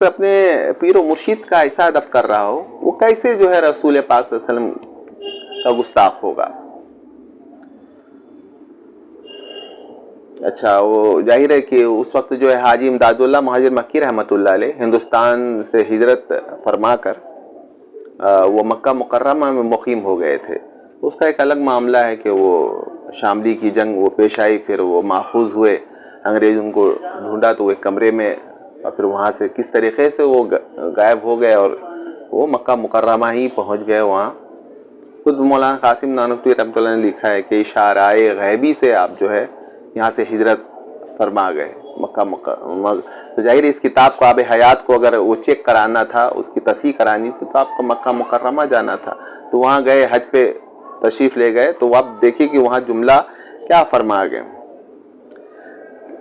اپنے پیر و مرشید کا ایسا ادب کر رہا ہو، وہ کیسے جو ہے رسول پاک صلی اللہ علیہ وسلم کا گستاخ ہوگا؟ اچھا، وہ ظاہر ہے کہ اس وقت جو ہے حاجی امداد اللہ مہاجر مکی رحمۃ اللہ علیہ ہندوستان سے ہجرت فرما کر وہ مکہ مکرمہ میں مقیم ہو گئے تھے. اس کا ایک الگ معاملہ ہے کہ وہ شاملی کی جنگ وہ پیش آئی، پھر وہ ماخوذ ہوئے، انگریز ان کو ڈھونڈا تو وہ ایک کمرے میں، اور پھر وہاں سے کس طریقے سے وہ غائب ہو گئے اور وہ مکہ مکرمہ ہی پہنچ گئے. وہاں خود مولانا قاسم نانوتوی رحمۃ اللہ نے لکھا ہے کہ اشارۂ غیبی سے آپ جو ہے یہاں سے ہجرت فرما گئے مکہ مکرمہ. تو ظاہر اس کتاب کو آب حیات کو اگر وہ چیک کرانا تھا، اس کی تصحیح کرانی تھی، تو آپ کو مکہ مکرمہ جانا تھا. تو وہاں گئے، حج پہ تشریف لے گئے، تو آپ دیکھیے کہ وہاں جملہ کیا فرما گئے.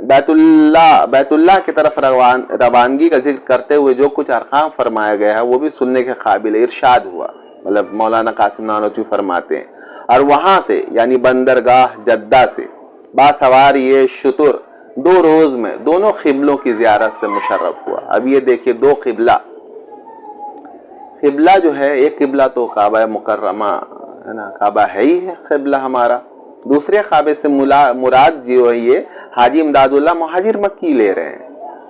بیت اللہ کی طرف روانگی کا ذکر کرتے ہوئے جو کچھ ارقام فرمایا گیا ہے وہ بھی سننے کے قابل ارشاد ہوا. مطلب مولانا قاسم نانوتوی فرماتے ہیں، اور وہاں سے یعنی بندرگاہ جدہ سے باسوار یہ شتر 2 روز میں دونوں قبلوں کی زیارت سے مشرف ہوا. اب یہ دیکھیے 2 قبلہ جو ہے، ایک قبلہ تو کعبہ مکرمہ ہے نا، کعبہ ہے ہی ہے قبلہ ہمارا. دوسرے کعبے سے مراد جو ہے یہ حاجی امداد اللہ مہاجر مکی لے رہے ہیں،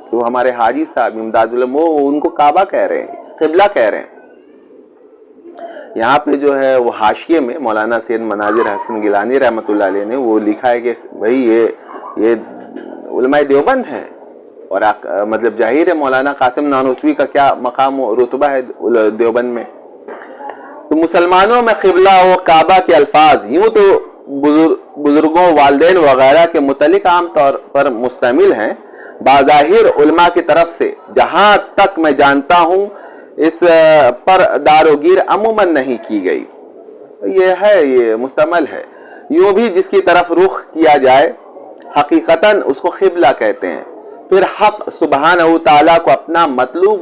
کہ وہ ہمارے حاجی صاحب امداد اللہ، وہ ان کو کعبہ کہہ رہے ہیں، قبلہ کہہ رہے ہیں. یہاں پہ جو ہے وہ حاشیے میں مولانا سید مناظر حسن گیلانی رحمۃ اللہ علیہ نے وہ لکھا ہے کہ بھئی یہ علماء دیوبند ہیں، اور مطلب ظاہر ہے مولانا قاسم نانوتوی کا کیا مقام و رتبہ ہے دیوبند میں. تو مسلمانوں میں قبلہ و کعبہ کے الفاظ یوں تو بزرگوں، والدین وغیرہ کے متعلق عام طور پر مستعمل ہیں، بظاہر علماء کی طرف سے جہاں تک میں جانتا ہوں اس پر داروگیر عموماً نہیں کی گئی. یہ مستعمل ہے. یوں بھی جس کی طرف رخ کیا جائے حقیقتاً اس کو قبلہ کہتے ہیں. پھر حق سبحانہ تعالیٰ کو اپنا مطلوب